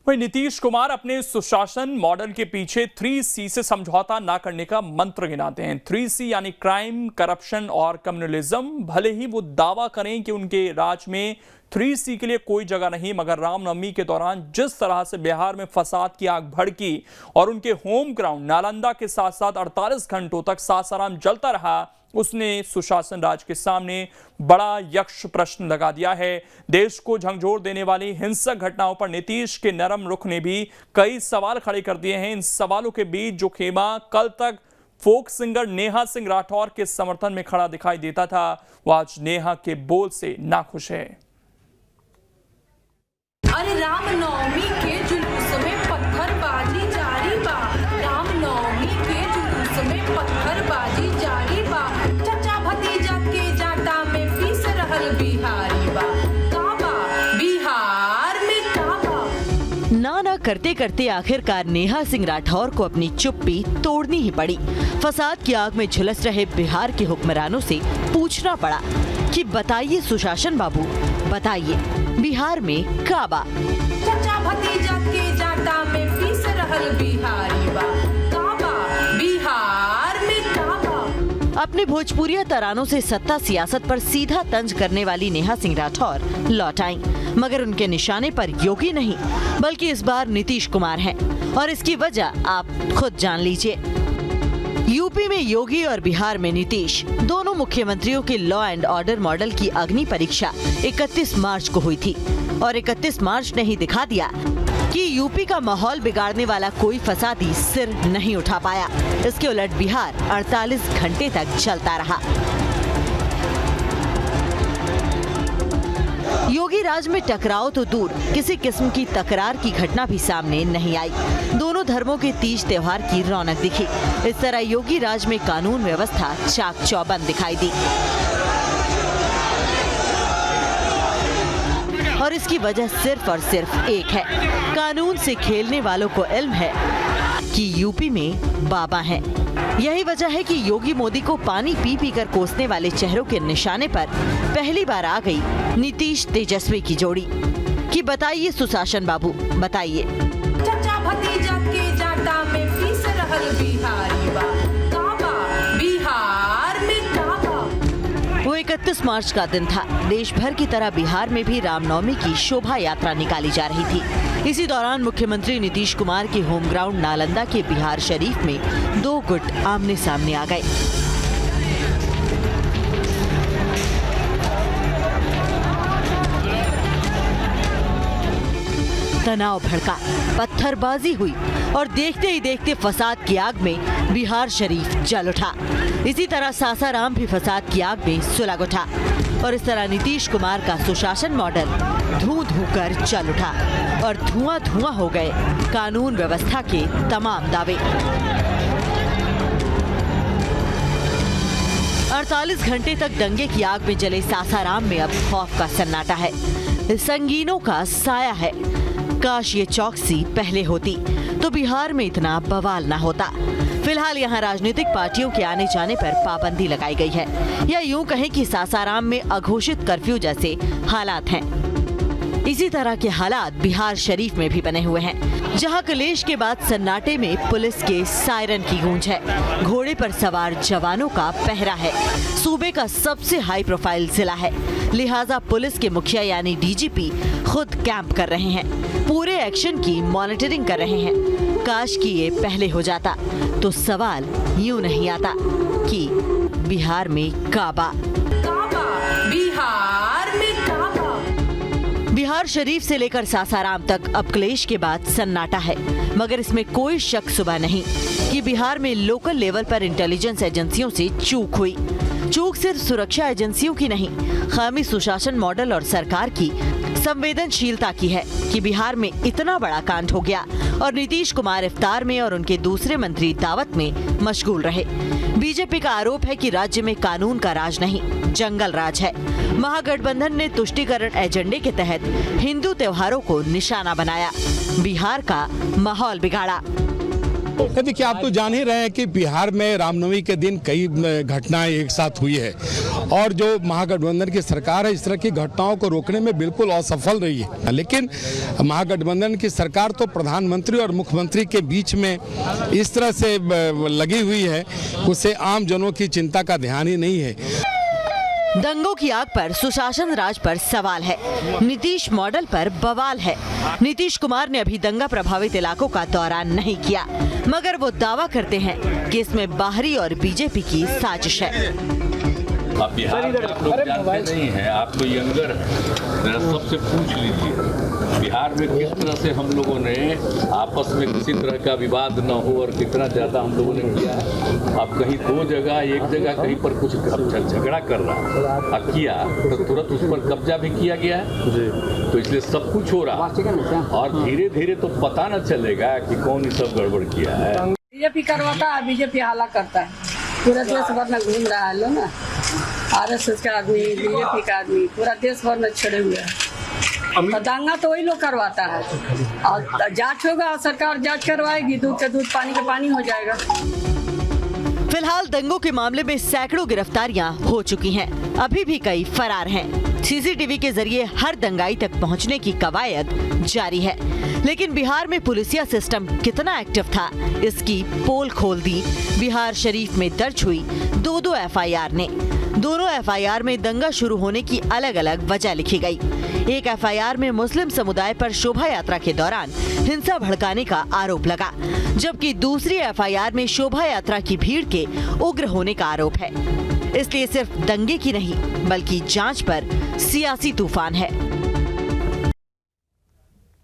वहीं नीतीश कुमार अपने सुशासन मॉडल के पीछे 3C से समझौता ना करने का मंत्र गिनाते हैं। 3C यानी क्राइम, करप्शन और कम्युनलिज्म। भले ही वो दावा करें कि उनके राज में 3C के लिए कोई जगह नहीं, मगर रामनवमी के दौरान जिस तरह से बिहार में फसाद की आग भड़की और उनके होम ग्राउंड नालंदा के साथ साथ 48 घंटों तक सासाराम जलता रहा, उसने सुशासन राज के सामने बड़ा यक्ष प्रश्न लगा दिया है। देश को झंझोर देने वाली हिंसक घटनाओं पर नीतीश के नरम रुख ने भी कई सवाल खड़े कर दिए हैं। इन सवालों के बीच जो खेमा कल तक फोक सिंगर नेहा सिंह राठौर के समर्थन में खड़ा दिखाई देता था, वो आज नेहा के बोल से नाखुश है। अरे रामनवमी के जुलूस में पत्थरबाजी जारी बा, रामनवमी के जुलूस में पत्थरबाजी जारी बा, चचा भतीजा के जाटा में पीस रहल बिहारी बा, काबा बिहार में काबा। ना करते करते आखिरकार नेहा सिंह राठौर को अपनी चुप्पी तोड़नी ही पड़ी। फसाद की आग में झुलस रहे बिहार के हुक्मरानों से पूछना पड़ा कि बताइए सुशासन बाबू, बताइए बिहार में काबा। चचा भतीजा के जाटा में पीस रहल बिहारी बा, काबा बिहार में काबा। अपने भोजपुरिया तरानों से सत्ता सियासत पर सीधा तंज करने वाली नेहा सिंह राठौर लौट आईं, मगर उनके निशाने पर योगी नहीं बल्कि इस बार नीतीश कुमार हैं, और इसकी वजह आप खुद जान लीजिए। यूपी में योगी और बिहार में नीतीश, दोनों मुख्यमंत्रियों के लॉ एंड ऑर्डर मॉडल की अग्नि परीक्षा 31 मार्च को हुई थी, और 31 मार्च ने ही दिखा दिया कि यूपी का माहौल बिगाड़ने वाला कोई फसादी सिर नहीं उठा पाया। इसके उलट बिहार 48 घंटे तक चलता रहा। योगी राज में टकराव तो दूर, किसी किस्म की तकरार की घटना भी सामने नहीं आई। दोनों धर्मों के तीज त्योहार की रौनक दिखी। इस तरह योगी राज में कानून व्यवस्था चाक चौबंद दिखाई दी, और इसकी वजह सिर्फ और सिर्फ एक है। कानून से खेलने वालों को इल्म है कि यूपी में बाबा हैं। यही वजह है कि योगी मोदी को पानी पी पी कर कोसने वाले चेहरों के निशाने पर पहली बार आ गई नीतीश तेजस्वी की जोड़ी कि बताइए सुशासन बाबू, बताइए। चचा भतीजा के जाटा में पीस रहल बिहारी बा, काबा बिहार में काबा। वो 31 मार्च का दिन था। देश भर की तरह बिहार में भी रामनवमी की शोभा यात्रा निकाली जा रही थी। इसी दौरान मुख्यमंत्री नीतीश कुमार के होम ग्राउंड नालंदा के बिहार शरीफ में दो गुट आमने सामने आ गए। तनाव भड़का, पत्थरबाजी हुई, और देखते ही देखते फसाद की आग में बिहार शरीफ जल उठा। इसी तरह सासाराम भी फसाद की आग में सुलग उठा, और इस तरह नीतीश कुमार का सुशासन मॉडल धू धू कर जल उठा, और धुआं धुआं हो गए कानून व्यवस्था के तमाम दावे। 48 घंटे तक दंगे की आग में जले सासाराम में अब खौफ का सन्नाटा है, संगीनों का साया है। काश ये चौकसी पहले होती तो बिहार में इतना बवाल ना होता। फिलहाल यहाँ राजनीतिक पार्टियों के आने जाने पर पाबंदी लगाई गई है, या यूं कहें कि सासाराम में अघोषित कर्फ्यू जैसे हालात हैं। इसी तरह के हालात बिहार शरीफ में भी बने हुए हैं, जहां कलेश के बाद सन्नाटे में पुलिस के सायरन की गूंज है। घोड़े पर सवार जवानों का पहरा है। सूबे का सबसे हाई प्रोफाइल जिला है, लिहाजा पुलिस के मुखिया यानी डीजीपी खुद कैंप कर रहे हैं, पूरे एक्शन की मॉनिटरिंग कर रहे हैं। काश कि ये पहले हो जाता तो सवाल यूं नहीं आता कि बिहार में काबा। बिहार में काबा। बिहार शरीफ से लेकर सासाराम तक अब क्लेश के बाद सन्नाटा है, मगर इसमें कोई शक शुबा नहीं कि बिहार में लोकल लेवल पर इंटेलिजेंस एजेंसियों से चूक हुई। चूक सिर्फ सुरक्षा एजेंसियों की नहीं, खामी सुशासन मॉडल और सरकार की संवेदनशीलता की है कि बिहार में इतना बड़ा कांड हो गया और नीतीश कुमार इफ्तार में और उनके दूसरे मंत्री दावत में मशगूल रहे। बीजेपी का आरोप है कि राज्य में कानून का राज नहीं, जंगल राज है। महागठबंधन ने तुष्टीकरण एजेंडे के तहत हिंदू त्योहारों को निशाना बनाया, बिहार का माहौल बिगाड़ा। देखिए, आप तो जान ही रहे हैं कि बिहार में रामनवमी के दिन कई घटनाएं एक साथ हुई है और जो महागठबंधन की सरकार है इस तरह की घटनाओं को रोकने में बिल्कुल असफल रही है। लेकिन महागठबंधन की सरकार तो प्रधानमंत्री और मुख्यमंत्री के बीच में इस तरह से लगी हुई है, उससे आम जनों की चिंता का ध्यान ही नहीं है। दंगों की आग पर सुशासन राज पर सवाल है, नीतीश मॉडल पर बवाल है। नीतीश कुमार ने अभी दंगा प्रभावित इलाकों का दौरा नहीं किया, मगर वो दावा करते हैं कि इसमें बाहरी और बीजेपी की साजिश है। अब बिहार में आप लोग जानते नहीं हैं, आप तो यंगर जरा सबसे पूछ लीजिए बिहार में किस तरह से हम लोगों ने आपस में किसी तरह का विवाद न हो और कितना ज़्यादा हम लोगों ने किया है। अब कहीं दो जगह एक जगह कहीं पर कुछ झगड़ा कर रहा अब किया तो तुरंत उस पर कब्जा भी किया गया है, तो इसलिए सब कुछ हो रहा और धीरे धीरे तो पता न चलेगा कि कौन ये सब गड़बड़ किया है। बीजेपी करवाता है, बीजेपी हाला करता है, पूरा देश भर में घूम रहा है लो ना, आरएसएस का आदमी, बीजेपी का आदमी पूरा देश भर में छड़े हुए हैं। तो दंगा तो वही लोग करवाता है और जांच होगा, सरकार जांच करवाएगी, दूध का दूध पानी का पानी हो जाएगा। फिलहाल दंगों के मामले में सैकड़ों गिरफ्तारियां हो चुकी हैं, अभी भी कई फरार हैं। सीसीटीवी के जरिए हर दंगाई तक पहुंचने की कवायद जारी है, लेकिन बिहार में पुलिसिया सिस्टम कितना एक्टिव था, इसकी पोल खोल दी बिहार शरीफ में दर्ज हुई 2 एफआईआर ने। दोनों एफआईआर में दंगा शुरू होने की अलग अलग वजह लिखी गई। एक एफआईआर में मुस्लिम समुदाय पर शोभा यात्रा के दौरान हिंसा भड़काने का आरोप लगा, जबकि दूसरी एफआईआर में शोभा यात्रा की भीड़ के उग्र होने का आरोप है। इसलिए सिर्फ दंगे की नहीं बल्कि जांच पर सियासी तूफान है।